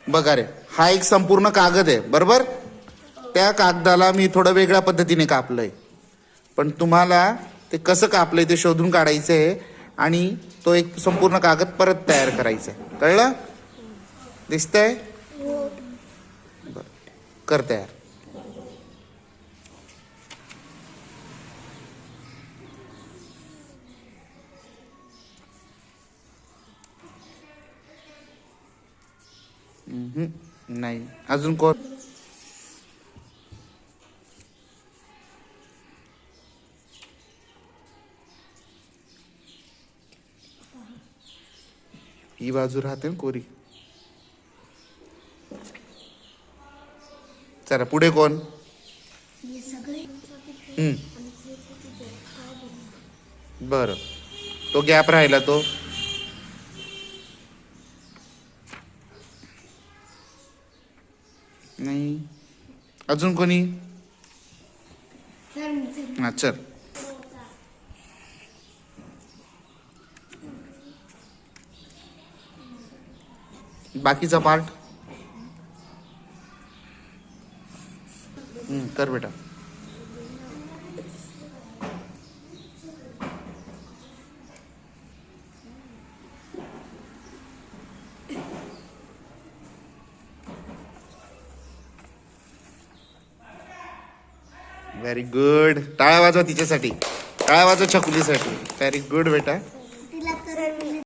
बघा रे, हा एक संपूर्ण कागद आहे बरोबर. त्या कागदाला मी थोडं वेगळ्या पद्धतीने कापलंय, पण तुम्हाला ते कसं कापलंय ते शोधून काढायचं आहे आणि तो एक संपूर्ण कागद परत तयार करायचा आहे. कळलं? दिसतंय? कर तयार. नाही, अजून कोण? ही बाजू राहते ना कोरी. चला पुढे कोण? बर, तो गॅप राहिला तो. नाही, अजून कोणी? हा चल. बाकीचा पार्ट कर बेटा. Very good. टाळ्या वाजवा तिच्यासाठी, टाळ्या वाजवा छकुलीसाठी. व्हेरी गुड बेटा.